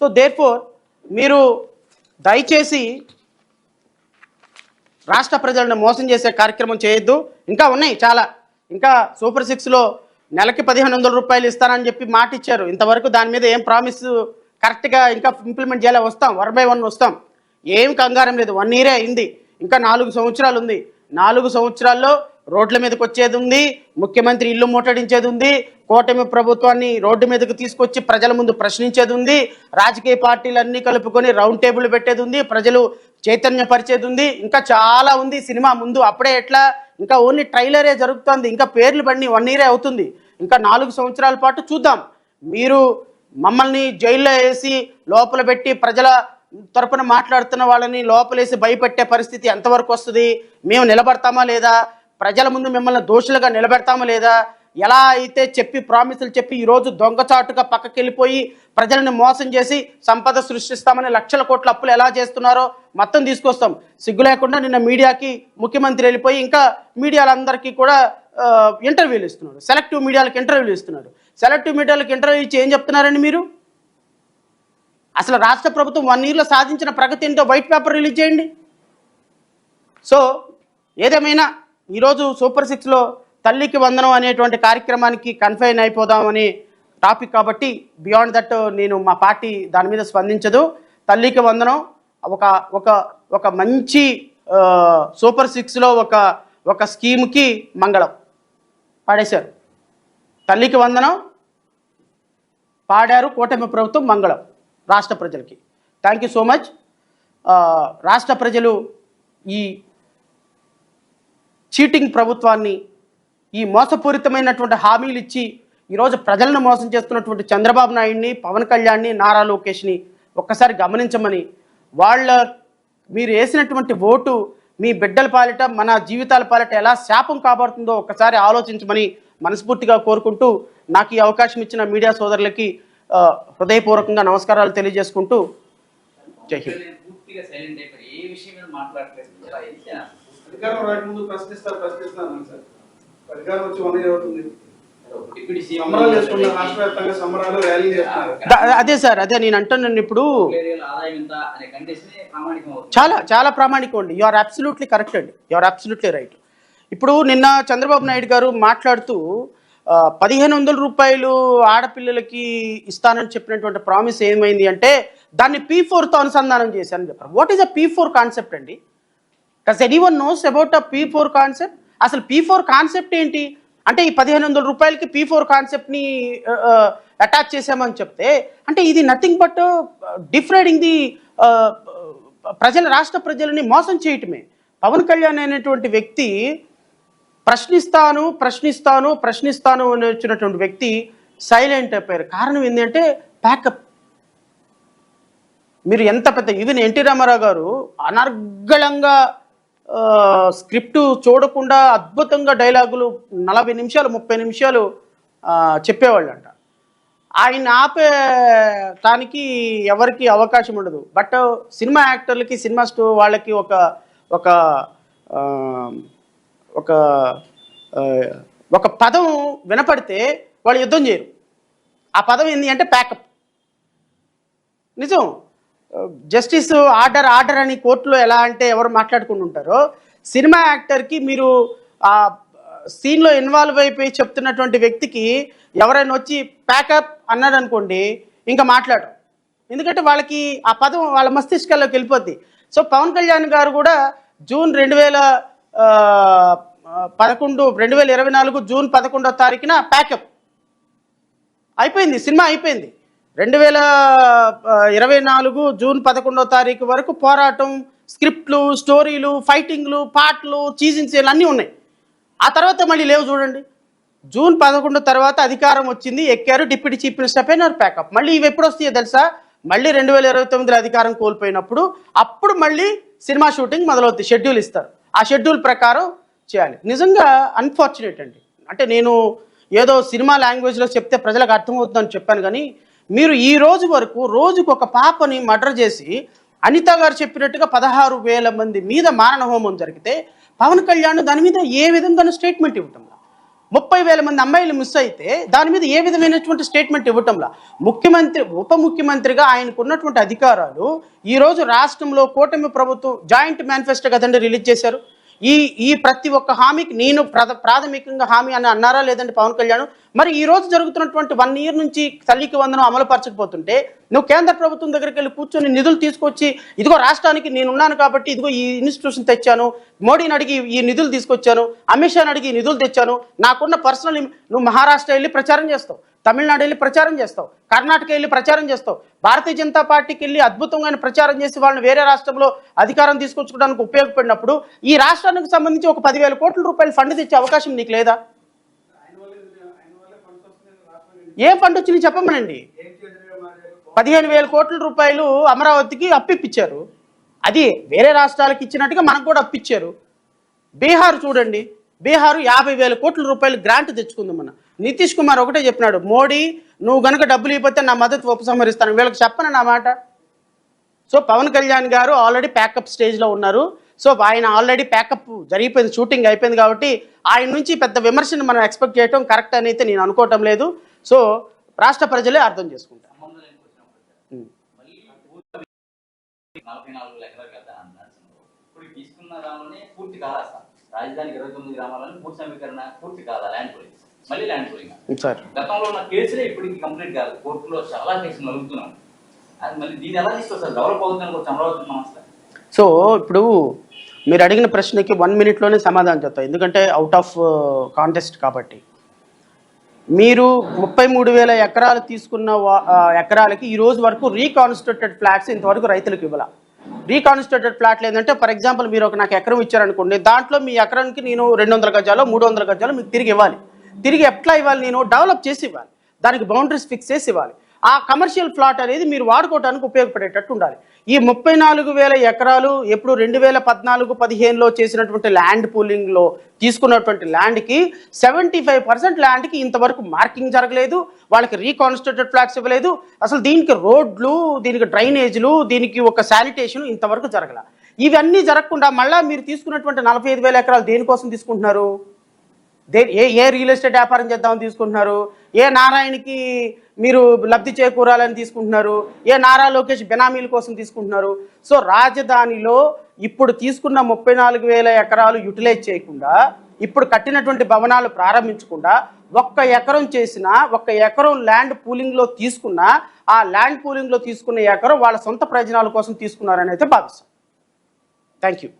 So therefore మీరు దయచేసి రాష్ట్ర ప్రజలను మోసం చేసే కార్యక్రమం చేయొద్దు. ఇంకా ఉన్నాయి చాలా. ఇంకా సూపర్ 6లో నెలకి 1500 రూపాయలు ఇస్తానని చెప్పి మాట ఇచ్చారు. ఇంతవరకు దాని మీద ఏం ప్రామిస్ కరెక్ట్గా ఇంకా ఇంప్లిమెంట్ చేయాలి. వస్తాం, 1 by 1 వస్తాం. ఏం కంగారం లేదు. 1 year అయింది, ఇంకా 4 సంవత్సరాలు ఉంది. 4 సంవత్సరాల్లో రోడ్ల మీదకి వచ్చేది ఉంది, ముఖ్యమంత్రి ఇల్లు ముట్టడించేది ఉంది, కూటమి ప్రభుత్వాన్ని రోడ్డు మీదకి తీసుకొచ్చి ప్రజల ముందు ప్రశ్నించేది ఉంది, రాజకీయ పార్టీలన్నీ కలుపుకొని రౌండ్ టేబుల్ పెట్టేది ఉంది, ప్రజలు చైతన్యపరిచేది ఉంది. ఇంకా చాలా ఉంది సినిమా ముందు. అప్పుడే ఎట్లా, ఇంకా ఓన్లీ ట్రైలరే జరుగుతుంది. ఇంకా పేర్లు పడి 1 year అవుతుంది. ఇంకా 4 సంవత్సరాల పాటు చూద్దాం. మీరు మమ్మల్ని జైల్లో వేసి లోపల పెట్టి ప్రజల తరపున మాట్లాడుతున్న వాళ్ళని లోపలేసి భయపెట్టే పరిస్థితి ఎంతవరకు వస్తుంది? మేము నిలబడతామా లేదా? ప్రజల ముందు మిమ్మల్ని దోషులుగా నిలబెడతామా లేదా? ఎలా అయితే చెప్పి ప్రామిసులు చెప్పి ఈరోజు దొంగచాటుగా పక్కకి వెళ్ళిపోయి ప్రజలను మోసం చేసి సంపద సృష్టిస్తామని లక్షల కోట్ల అప్పులు ఎలా చేస్తున్నారో మొత్తం తీసుకొస్తాం. సిగ్గు లేకుండా నిన్న మీడియాకి ముఖ్యమంత్రి వెళ్ళిపోయి ఇంకా మీడియాలందరికీ కూడా ఇంటర్వ్యూలు ఇస్తున్నాడు. సెలెక్టివ్ మీడియాలకు ఇంటర్వ్యూలు ఇస్తున్నాడు. సెలెక్టివ్ మీడియాలకు ఇంటర్వ్యూ ఇచ్చి ఏం చెప్తున్నారండి మీరు? అసలు రాష్ట్ర ప్రభుత్వం 1 yearలో సాధించిన ప్రగతి ఏంటో వైట్ పేపర్ రిలీజ్ చేయండి. సో ఏదేమైనా ఈరోజు సూపర్ 6లో తల్లికి వందనం అనేటువంటి కార్యక్రమానికి కన్ఫైన్ అయిపోదామని టాపిక్ కాబట్టి బియాండ్ దట్ నేను మా పార్టీ దాని మీద స్పందించదు. తల్లికి వందనం ఒక ఒక ఒక మంచి సూపర్ 6లో ఒక స్కీమ్కి మంగళం పాడేశారు. తల్లికి వందనం పాడారు కూటమి ప్రభుత్వం, మంగళం రాష్ట్ర ప్రజలకి. Thank you so much. రాష్ట్ర ప్రజలు ఈ చీటింగ్ ప్రభుత్వాన్ని, ఈ మోసపూరితమైనటువంటి హామీలు ఇచ్చి ఈరోజు ప్రజలను మోసం చేస్తున్నటువంటి చంద్రబాబు నాయుడిని, పవన్ కళ్యాణ్ని, నారా లోకేష్ని ఒక్కసారి గమనించమని, మీరు వేసినటువంటి ఓటు మీ బిడ్డల పాలిట, మన జీవితాల పాలిట ఎలా శాపం కాబడుతుందో ఒక్కసారి ఆలోచించమని మనస్ఫూర్తిగా కోరుకుంటూ నాకు ఈ అవకాశం ఇచ్చిన మీడియా సోదరులకి హృదయపూర్వకంగా నమస్కారాలు తెలియజేసుకుంటూ జై హింద్. అధికారం రాకముందు ప్రశ్నిస్తాను సార్. అధికారం వచ్చి 1 year అవుతుంది. సంబరాలు చేసుకుంటారు, రాష్ట్ర వ్యాప్తంగా సంబరాలు, ర్యాలీ చేస్తున్నారు. అదే సార్, అదే నేను అంటున్నాను. ఇప్పుడు చాలా చాలా ప్రామాణికం అండి. యు ఆర్ అబ్సల్యూట్లీ కరెక్ట్ అండి. You are absolutely right. ఇప్పుడు నిన్న చంద్రబాబు నాయుడు గారు మాట్లాడుతూ 1500 రూపాయలు ఆడపిల్లలకి ఇస్తానని చెప్పినటువంటి ప్రామిస్ ఏమైంది అంటే దాన్ని P4తో అనుసంధానం చేశానని చెప్పారు. What is a P4 concept అండి? Does anyone knows about a P4 concept? అసలు P4 కాన్సెప్ట్ ఏంటి అంటే ఈ 1500 రూపాయలకి P4 కాన్సెప్ట్ని అటాచ్ చేసామని చెప్తే అంటే ఇది నథింగ్ బట్ డిఫ్రైడింగ్ ది రాష్ట్ర ప్రజలని మోసం చేయటమే. పవన్ కళ్యాణ్ అనేటువంటి వ్యక్తి ప్రశ్నిస్తాను అని వచ్చినటువంటి వ్యక్తి సైలెంట్ అయిపోయారు. కారణం ఏంటంటే ప్యాకప్. మీరు ఎంత పెద్ద ఈవెన్ ఎన్టీ రామారావు గారు అనర్గళంగా స్క్రిప్ట్ చూడకుండా అద్భుతంగా డైలాగులు 40 నిమిషాలు 30 నిమిషాలు చెప్పేవాళ్ళంట. ఆయన ఆపేటానికి ఎవరికి అవకాశం ఉండదు. బట్ సినిమా యాక్టర్లకి, సినిమా వాళ్ళకి ఒక ఒక ఒక ఒక పదం వినపడితే వాళ్ళు యుద్ధం చేయరు. ఆ పదం ఏంటి అంటే ప్యాకప్. నిజం. జస్టిస్ ఆర్డర్ అని కోర్టులో ఎలా అంటే ఎవరు మాట్లాడుకుంటూ ఉంటారో, సినిమా యాక్టర్కి మీరు ఆ సీన్లో ఇన్వాల్వ్ అయిపోయి చెప్తున్నటువంటి వ్యక్తికి ఎవరైనా వచ్చి ప్యాకప్ అన్నాడు అనుకోండి, ఇంకా మాట్లాడరు. ఎందుకంటే వాళ్ళకి ఆ పదం వాళ్ళ మస్తిష్కాల్లోకి వెళ్ళిపోద్ది. సో పవన్ కళ్యాణ్ గారు కూడా జూన్ 2024 జూన్ 11వ తారీఖున ప్యాకప్ అయిపోయింది. సినిమా అయిపోయింది. 2024 జూన్ 11వ తారీఖు వరకు పోరాటం, స్క్రిప్ట్లు, స్టోరీలు, ఫైటింగ్లు, పాటలు, చీజింగ్ సీన్లు అన్నీ ఉన్నాయి. ఆ తర్వాత మళ్ళీ లేవు చూడండి. జూన్ 11 తర్వాత అధికారం వచ్చింది, ఎక్కారు, డిప్యూటీ చీఫ్ మినిస్టర్ అయిపోయినారు, ప్యాకప్. మళ్ళీ ఇవి ఎప్పుడు వస్తాయో తెలుసా? మళ్ళీ 2029లో అధికారం కోల్పోయినప్పుడు అప్పుడు మళ్ళీ సినిమా షూటింగ్ మొదలవుతుంది. షెడ్యూల్ ఇస్తారు. ఆ షెడ్యూల్ ప్రకారం చేయాలి. నిజంగా అన్ఫార్చునేట్ అండి. అంటే నేను ఏదో సినిమా లాంగ్వేజ్లో చెప్తే ప్రజలకు అర్థమవుతుందని చెప్పాను, కానీ మీరు ఈ రోజు వరకు రోజుకు ఒక పాపని మర్డర్ చేసి అనిత గారు చెప్పినట్టుగా 16,000 మంది మీద మారణ హోమం జరిగితే పవన్ కళ్యాణ్ దాని మీద ఏ విధంగానూ స్టేట్మెంట్ ఇవ్వటం. 30,000 మంది అమ్మాయిలు మిస్ అయితే దాని మీద ఏ విధమైనటువంటి స్టేట్మెంట్ ఇవ్వటంలా ముఖ్యమంత్రి ఉప ముఖ్యమంత్రిగా ఆయనకు ఉన్నటువంటి అధికారాలు ఈరోజు రాష్ట్రంలో కూటమి ప్రభుత్వం జాయింట్ మేనిఫెస్టో కదండి రిలీజ్ చేశారు. ఈ ప్రతి ఒక్క హామీకి నేను ప్రాథమికంగా హామీ అని అన్నారా లేదంటే పవన్ కళ్యాణ్? మరి ఈ రోజు జరుగుతున్నటువంటి 1 ఇయర్ నుంచి తల్లికి వందనం అమలు పరచకపోతుంటే నువ్వు కేంద్ర ప్రభుత్వం దగ్గరికి వెళ్ళి కూర్చొని నిధులు తీసుకొచ్చి ఇదిగో రాష్ట్రానికి నేనున్నాను కాబట్టి ఇదిగో ఈ ఇన్స్టిట్యూషన్ తెచ్చాను, మోడీని అడిగి ఈ నిధులు తీసుకొచ్చాను, అమిత్ షాని అడిగి ఈ నిధులు తెచ్చాను, నాకున్న పర్సనల్ నువ్వు మహారాష్ట్ర వెళ్ళి ప్రచారం చేస్తావు, తమిళనాడు వెళ్ళి ప్రచారం చేస్తావు, కర్ణాటక వెళ్ళి ప్రచారం చేస్తావు, భారతీయ జనతా పార్టీకి వెళ్ళి అద్భుతంగా ప్రచారం చేసి వాళ్ళని వేరే రాష్ట్రంలో అధికారం తీసుకొచ్చుకోవడానికి ఉపయోగపడినప్పుడు ఈ రాష్ట్రానికి సంబంధించి ఒక 10,000 కోట్ల రూపాయలు ఫండ్ తెచ్చే అవకాశం నీకు లేదా? ఏ ఫండ్ వచ్చింది చెప్పమనండి. 15,000 కోట్ల రూపాయలు అమరావతికి అప్పిప్పించారు. అది వేరే రాష్ట్రాలకు ఇచ్చినట్టుగా మనకు కూడా అప్పిచ్చారు. బీహార్ చూడండి, బీహార్ 50,000 కోట్ల రూపాయలు గ్రాంట్ తెచ్చుకుంది. మన నితీష్ కుమార్ ఒకటే చెప్పినాడు, మోడీ నువ్వు గనక డబ్బులు ఇవ్వకపోతే నా మద్దతు ఉపసంహరిస్తాను. వీళ్ళకి చెప్పను నా మాట. సో పవన్ కళ్యాణ్ గారు ఆల్రెడీ ప్యాకప్ స్టేజ్లో ఉన్నారు. సో ఆయన ఆల్రెడీ ప్యాకప్ జరిగిపోయింది, షూటింగ్ అయిపోయింది. కాబట్టి ఆయన నుంచి పెద్ద విమర్శను మనం ఎక్స్పెక్ట్ చేయడం కరెక్ట్ అని అయితే నేను అనుకోవటం లేదు. సో రాష్ట్ర ప్రజలే అర్థం చేసుకుంటారు. 44 ఎకరాలు కదా అన్నారు. ఇప్పుడు తీసుకున్న దానిలోనే పూర్తి కాదా సార్? రాజధానికి 29 గ్రామాలను పూర్తి సమీకరణ పూర్తి కాదా? ల్యాండ్ పోలింగ్ మళ్ళీ ల్యాండ్ పోలింగ్ సార్ గతంలో ఉన్న కేసులే ఇప్పటికి కంప్లీట్ కాదు. కోర్టులో చాలా కేసులు నలుగుతున్నాం. అది మళ్ళీ దీన్ని ఎలా తీసుకొస్తారు? డెవలప్ అవుతుందని కొంచెం అమరావతి సార్. సో ఇప్పుడు మీరు అడిగిన ప్రశ్నకి 1 మినిట్లోనే సమాధానం చెప్తాను, ఎందుకంటే అవుట్ ఆఫ్ కాంటెస్ట్ కాబట్టి. మీరు 33,000 ఎకరాలు తీసుకున్న ఎకరాలకి ఈ రోజు వరకు రీకాన్స్టిట్యూటెడ్ ఫ్లాట్స్ ఇంతవరకు రైతులకు ఇవ్వాల. రీకాన్స్టిట్యూటెడ్ ఫ్లాట్లు ఏంటంటే, ఫర్ ఎగ్జాంపుల్ మీరు నాకు ఎకరం ఇచ్చారనుకోండి, దాంట్లో మీ ఎకరానికి నేను 200 గజాలు 300 గజాలు మీకు తిరిగి ఇవ్వాలి. తిరిగి ఎట్లా ఇవ్వాలి? నేను డెవలప్ చేసి ఇవ్వాలి, దానికి బౌండరీస్ ఫిక్స్ చేసి ఇవ్వాలి. ఆ కమర్షియల్ ప్లాట్ అనేది మీరు వాడుకోవడానికి ఉపయోగపడేటట్టు ఉండాలి. ఈ 34,000 ఎకరాలు ఎప్పుడు 2014-15లో చేసినటువంటి ల్యాండ్ పూలింగ్లో తీసుకున్నటువంటి ల్యాండ్కి 75% ల్యాండ్కి ఇంతవరకు మార్కింగ్ జరగలేదు, వాళ్ళకి రీకాన్స్టిట్యూటెడ్ ఫ్లాట్స్ ఇవ్వలేదు. అసలు దీనికి రోడ్లు, దీనికి డ్రైనేజ్లు, దీనికి ఒక శానిటేషన్ ఇంతవరకు జరగల. ఇవన్నీ జరగకుండా మళ్ళీ మీరు తీసుకున్నటువంటి 45,000 ఎకరాలు దేనికోసం తీసుకుంటున్నారు? ఏ రియల్ ఎస్టేట్ వ్యాపారం చేద్దామని తీసుకుంటున్నారు? ఏ నారాయణకి మీరు లబ్ధి చేకూరాలని తీసుకుంటున్నారు? ఏ నారా లోకేష్ బెనామీల కోసం తీసుకుంటున్నారు? సో రాజధానిలో ఇప్పుడు తీసుకున్న 34,000 ఎకరాలు యూటిలైజ్ చేయకుండా, ఇప్పుడు కట్టినటువంటి భవనాలు ప్రారంభించకుండా, 1 ఎకరం చేసినా, 1 ఎకరం ల్యాండ్ పూలింగ్లో తీసుకున్నా, ఆ ల్యాండ్ పూలింగ్లో తీసుకున్న ఎకరం వాళ్ళ సొంత ప్రయోజనాల కోసం తీసుకున్నారని అయితే భావిస్తాం. Thank you.